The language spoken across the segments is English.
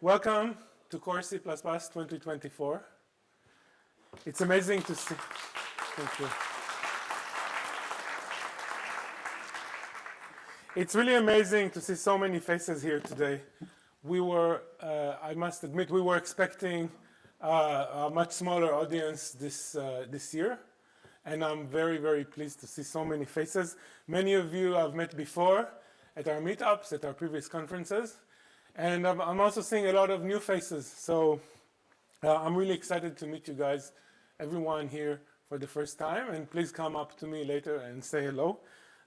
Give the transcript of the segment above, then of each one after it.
Welcome to Core C++ 2024. It's amazing to see. Thank you. It's really amazing to see so many faces here today. We were, I must admit, we were expecting a much smaller audience this year. And I'm very, very pleased to see so many faces. Many of you I've met before at our meetups, at our previous conferences. And I'm also seeing a lot of new faces. So I'm really excited to meet you guys, everyone here for the first time. And please come up to me later and say hello.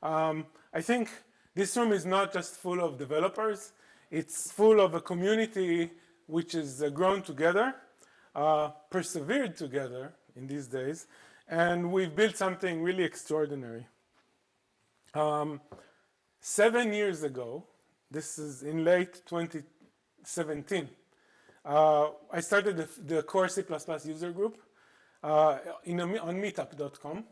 I think this room is not just full of developers. It's full of a community which is grown together, persevered together in these days. And we've built something really extraordinary. 7 years ago, this is in late 2017, I started the Core C++ user group on meetup.com.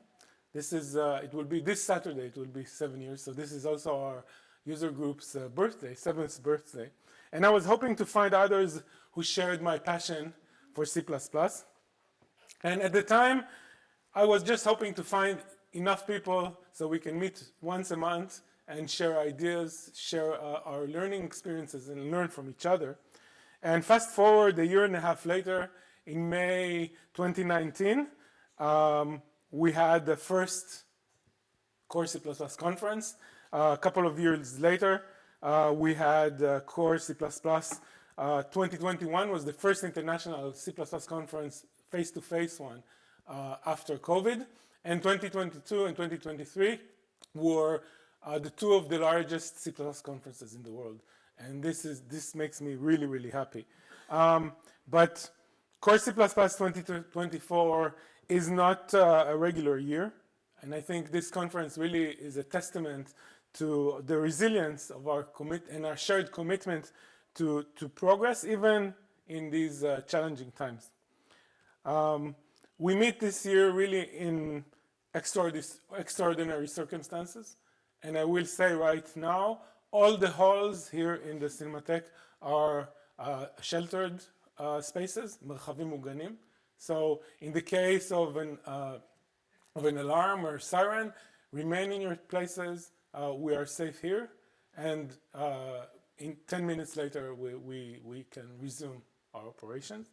This is, it will be this Saturday, it will be 7 years. So this is also our user group's birthday, 7th birthday. And I was hoping to find others who shared my passion for C++. And at the time, I was just hoping to find enough people so we can meet once a month and share ideas, share our learning experiences and learn from each other. And fast forward a year and a half later, in May 2019, we had the first Core C++ conference. A couple of years later, we had Core C++. 2021 was the first international C++ conference, face-to-face one, after COVID. And 2022 and 2023 were the two of the largest C++ conferences in the world. And this makes me really, really happy. But Core C++ 2024 is not a regular year. And I think this conference really is a testament to the resilience of our and our shared commitment to progress, even in these challenging times. We meet this year really in extraordinary circumstances. And I will say right now, all the halls here in the Cinematheque are sheltered spaces, מרחבים מוגנים. So in the case of an alarm or siren, remain in your places. We are safe here. And in 10 minutes later, we can resume our operations.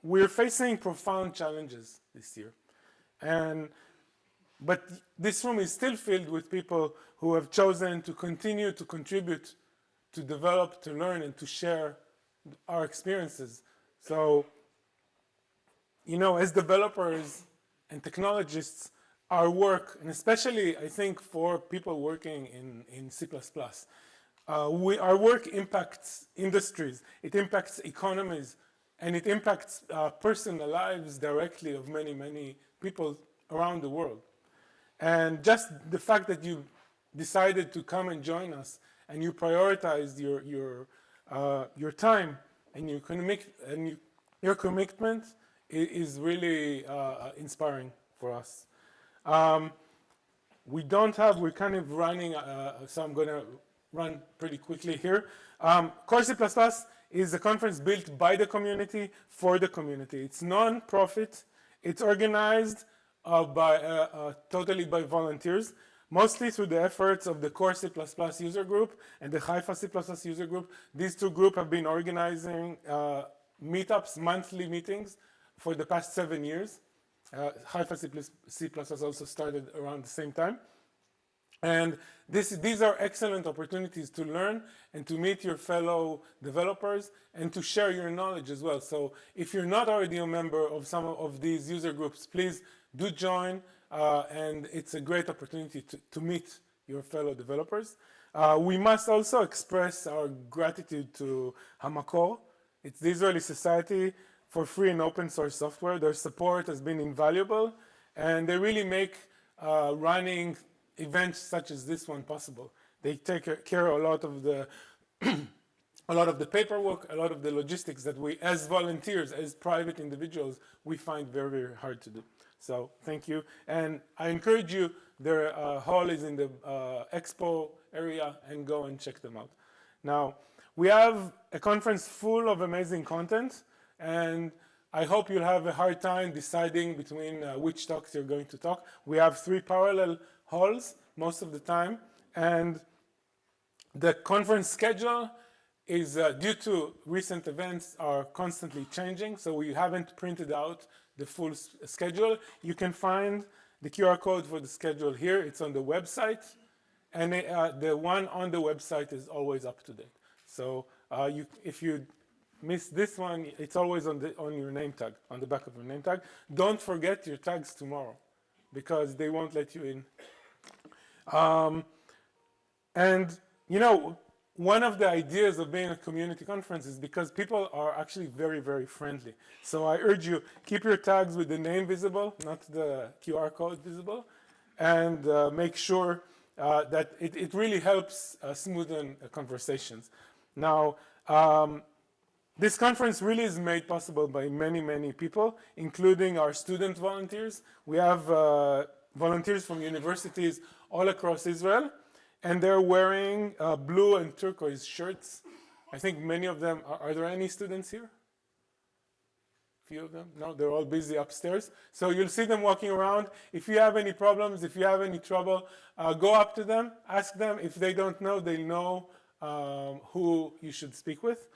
We're facing profound challenges this year. But this room is still filled with people who have chosen to continue to contribute, to develop, to learn, and to share our experiences. So, you know, as developers and technologists, our work, and especially I think for people working in C++, our work impacts industries, it impacts economies, and it impacts personal lives directly of many, many people around the world. And just the fact that you decided to come and join us, and you prioritized your time and your commitment is really inspiring for us. We're kind of running, so I'm going to run pretty quickly here. Core C++ is a conference built by the community for the community. It's non-profit. It's organized totally by volunteers, mostly through the efforts of the Core C++ user group and the Haifa C++ user group. These two groups have been organizing meetups, monthly meetings, for the past 7 years. Haifa C++ also started around the same time. And these are excellent opportunities to learn and to meet your fellow developers and to share your knowledge as well. So if you're not already a member of some of these user groups, please do join, and it's a great opportunity to meet your fellow developers. We must also express our gratitude to Hamakor. It's the Israeli Society for Free and Open Source Software. Their support has been invaluable, and they really make running events such as this one possible. They take care of a lot of the paperwork, a lot of the logistics that we, as volunteers, as private individuals, we find very, very hard to do. So thank you. And I encourage you, their hall is in the expo area, and go and check them out. Now, we have a conference full of amazing content, and I hope you'll have a hard time deciding between which talks you're going to talk. We have 3 parallel halls most of the time, and the conference schedule is due to recent events are constantly changing, so we haven't printed out the full schedule. You can find the QR code for the schedule here. It's on the website, and the one on the website is always up to date. So if you miss this one, it's always on your name tag, on the back of your name tag. Don't forget your tags tomorrow, because they won't let you in. And you know, one of the ideas of being a community conference is because people are actually very, very friendly. So I urge you, keep your tags with the name visible, not the QR code visible, and make sure that it really helps smoothen conversations. Now, this conference really is made possible by many, many people, including our student volunteers. We have volunteers from universities all across Israel, and they're wearing blue and turquoise shirts. I think many of them, are there any students here? Few of them? No, they're all busy upstairs. So you'll see them walking around. If you have any problems, if you have any trouble, go up to them, ask them. If they don't know, they'll know who you should speak with.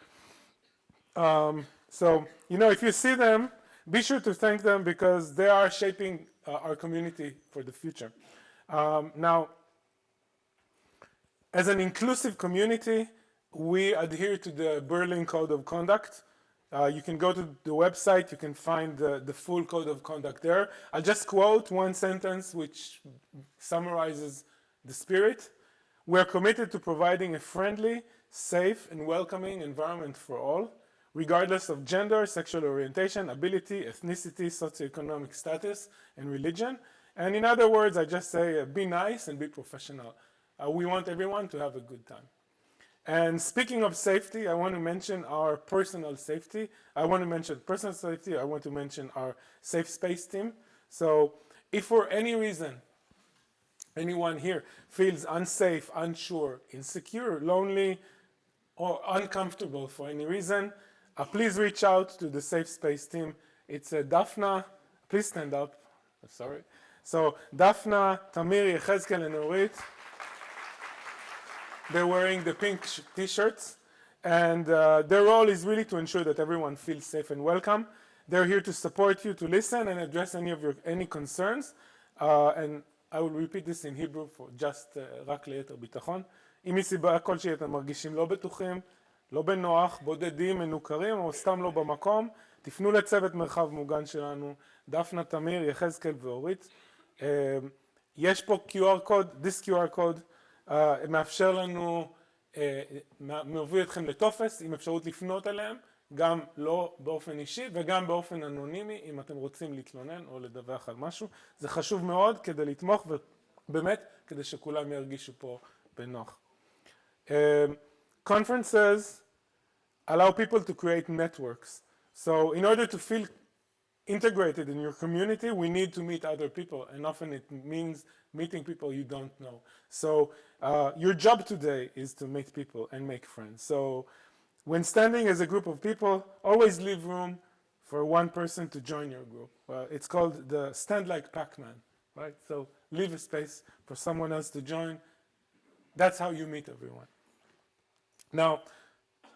So, you know, if you see them, be sure to thank them, because they are shaping our community for the future. Now, as an inclusive community, we adhere to the Berlin Code of Conduct. You can go to the website, you can find the full code of conduct there. I'll just quote one sentence which summarizes the spirit. We're committed to providing a friendly, safe, and welcoming environment for all, regardless of gender, sexual orientation, ability, ethnicity, socioeconomic status, and religion. And in other words, I just say be nice and be professional. We want everyone to have a good time. And speaking of safety, I want to mention our personal safety. I want to mention personal safety. I want to mention our safe space team. So if for any reason anyone here feels unsafe, unsure, insecure, lonely, or uncomfortable for any reason, please reach out to the safe space team. It's Daphna. Please stand up. Sorry. So Daphna, Tamir, Yechezkel, and Orit. They're wearing the pink t-shirts, and their role is really to ensure that everyone feels safe and welcome. They're here to support you, to listen and address any concerns. And I will repeat this in Hebrew for just רק ליתר ביטחון. אם מסיבה כלשהי אתם מרגישים לא בטוחים, לא בנוח, בודדים, מנוכרים, או סתם לא במקום, תפנו לצוות מרחב מוגן שלנו, דפנה, תמיר, יחזקאל ואורית. יש פה QR code, this QR code, מאפשר לנו, מביא אתכם לטופס עם אפשרות לפנות אליהם, גם לא באופן אישי וגם באופן אנונימי, אם אתם רוצים להתלונן או לדווח על משהו. זה חשוב מאוד כדי לתמוך ובאמת כדי שכולם ירגישו פה בנוח. Conferences allow people to create networks. So in order to feel integrated in your community, we need to meet other people, and often it means meeting people you don't know. So your job today is to meet people and make friends. So when standing as a group of people, always leave room for one person to join your group. It's called the stand like Pac-Man, right? So leave a space for someone else to join. That's how you meet everyone. Now,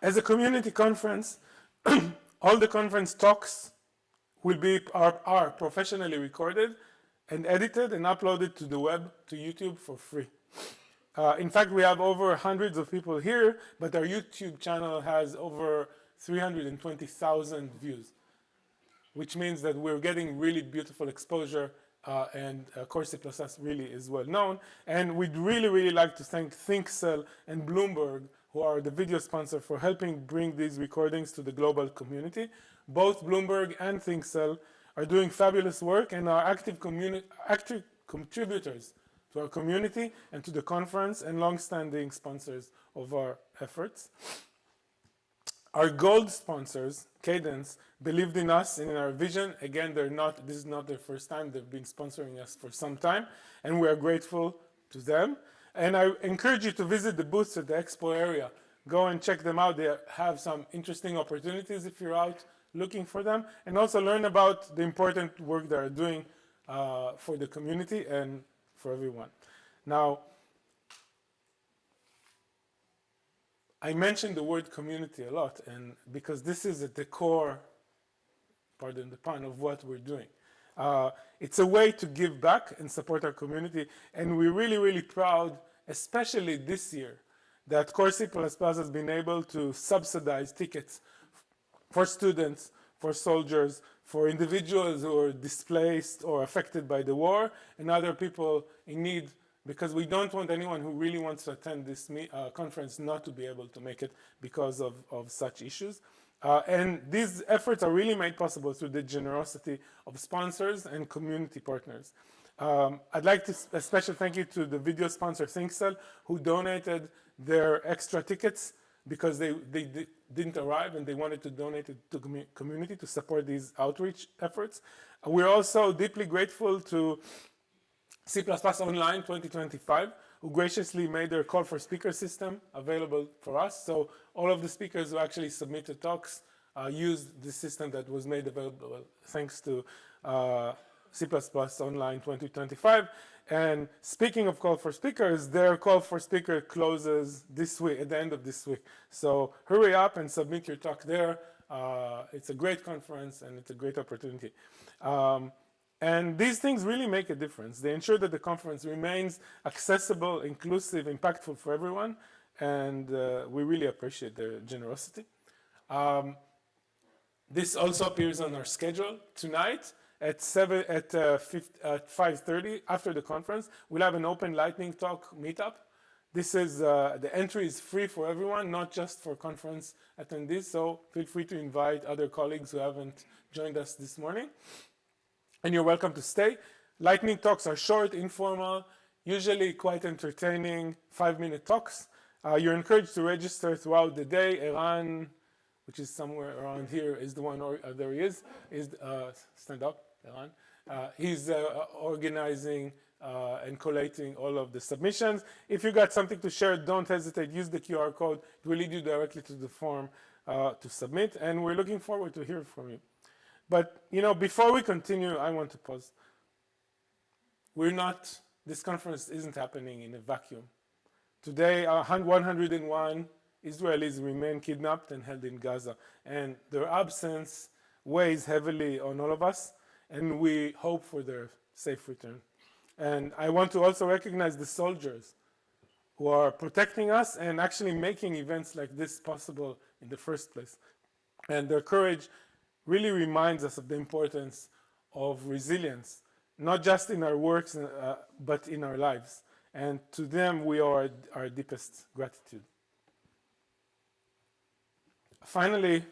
as a community conference, all the conference talks will be are professionally recorded and edited and uploaded to the web, to YouTube for free. In fact, we have over hundreds of people here, but our YouTube channel has over 320,000 views, which means that we're getting really beautiful exposure, and Corsi Plus Us really is well known. And we'd really, really like to thank ThinkCell and Bloomberg, who are the video sponsor, for helping bring these recordings to the global community. Both Bloomberg and ThinkCell are doing fabulous work and are active contributors to our community and to the conference, and long-standing sponsors of our efforts. Our gold sponsors, Cadence, believed in us and in our vision. Again, this is not their first time. They've been sponsoring us for some time, and we are grateful to them. And I encourage you to visit the booths at the expo area. Go and check them out. They have some interesting opportunities if you're out looking for them, and also learn about the important work they are doing for the community and for everyone. Now, I mentioned the word community a lot, and because this is at the core, pardon the pun, of what we're doing. It's a way to give back and support our community, and we're really, really proud, especially this year, that Core C++ has been able to subsidize tickets for students, for soldiers, for individuals who are displaced or affected by the war, and other people in need, because we don't want anyone who really wants to attend this conference not to be able to make it because of such issues. And these efforts are really made possible through the generosity of sponsors and community partners. I'd like to a special thank you to the video sponsor ThinkCell, who donated their extra tickets because they didn't arrive and they wanted to donate it to community to support these outreach efforts. We're also deeply grateful to C++ Online 2025, who graciously made their call for speaker system available for us. So all of the speakers who actually submitted talks used the system that was made available thanks to C++ Online 2025. And speaking of call for speakers, their call for speaker closes this week, at the end of this week. So hurry up and submit your talk there. It's a great conference and it's a great opportunity. And these things really make a difference. They ensure that the conference remains accessible, inclusive, impactful for everyone, and we really appreciate their generosity. This also appears on our schedule tonight at 5:30 after the conference. We'll have an open lightning talk meetup. This is the entry is free for everyone, not just for conference attendees. So feel free to invite other colleagues who haven't joined us this morning. And you're welcome to stay. Lightning talks are short, informal, usually quite entertaining, 5-minute talks. You're encouraged to register throughout the day. Eran, which is somewhere around here, is the one, there he is stand up, Eran. He's organizing and collating all of the submissions. If you got something to share, don't hesitate, use the QR code. It will lead you directly to the form to submit, and we're looking forward to hearing from you. But, before we continue, I want to pause. This conference isn't happening in a vacuum. Today, 101 Israelis remain kidnapped and held in Gaza, and their absence weighs heavily on all of us, and we hope for their safe return. And I want to also recognize the soldiers who are protecting us and actually making events like this possible in the first place. And their courage really reminds us of the importance of resilience, not just in our works, but in our lives. And to them, we owe our deepest gratitude. Finally,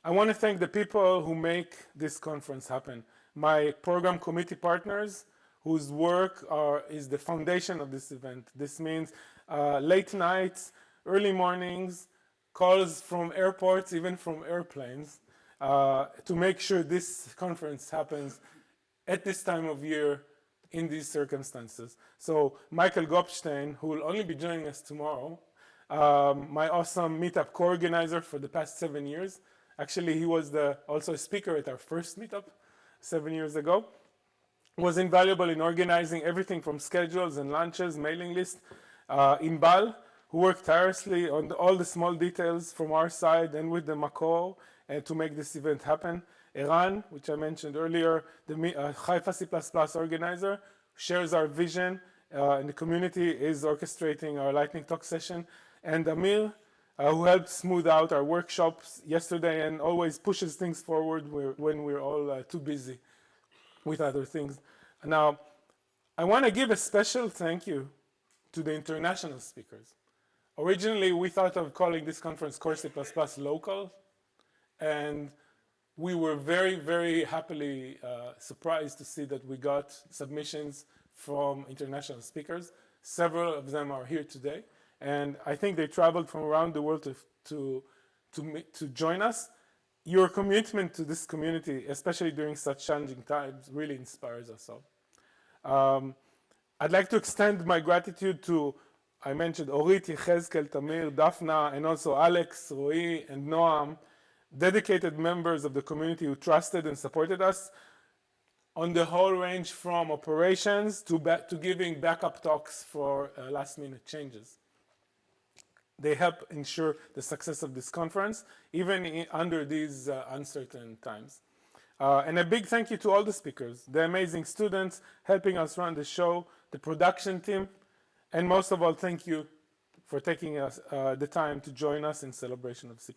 I want to thank the people who make this conference happen. My program committee partners, whose work is the foundation of this event. This means late nights, early mornings, calls from airports, even from airplanes, to make sure this conference happens at this time of year in these circumstances. So Michael Gopstein, who will only be joining us tomorrow, my awesome meetup co-organizer for the past 7 years. Actually, he was also a speaker at our first meetup 7 years ago. Was invaluable in organizing everything from schedules and lunches, mailing lists. Inbal, who worked tirelessly on all the small details from our side and with the Makor to make this event happen. Eran, which I mentioned earlier, the Haifa C++ organizer, shares our vision and the community is orchestrating our lightning talk session. And Amir, who helped smooth out our workshops yesterday and always pushes things forward when we're all too busy with other things. Now, I want to give a special thank you to the international speakers. Originally, we thought of calling this conference Core C++ Local, and we were very, very happily surprised to see that we got submissions from international speakers. Several of them are here today, and I think they traveled from around the world to join us. Your commitment to this community, especially during such challenging times, really inspires us all. I'd like to extend my gratitude to I mentioned Orit, Yechezkel, Tamir, Dafna, and also Alex, Roy, and Noam, dedicated members of the community who trusted and supported us on the whole range from operations to giving backup talks for last minute changes. They help ensure the success of this conference, even under these uncertain times. And a big thank you to all the speakers, the amazing students helping us run the show, the production team, and most of all, thank you for taking us the time to join us in celebration of C++.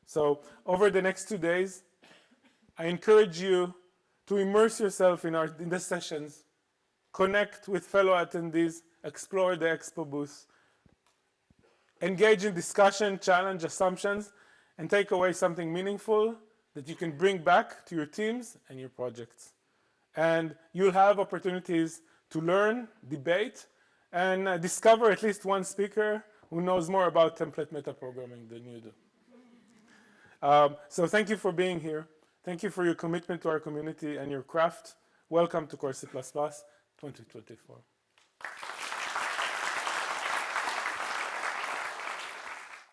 So over the next 2 days, I encourage you to immerse yourself in the sessions, connect with fellow attendees, explore the expo booth, engage in discussion, challenge assumptions, and take away something meaningful that you can bring back to your teams and your projects. And you'll have opportunities to learn, debate, and discover at least one speaker who knows more about template metaprogramming than you do. So thank you for being here. Thank you for your commitment to our community and your craft. Welcome to Core C++ 2024.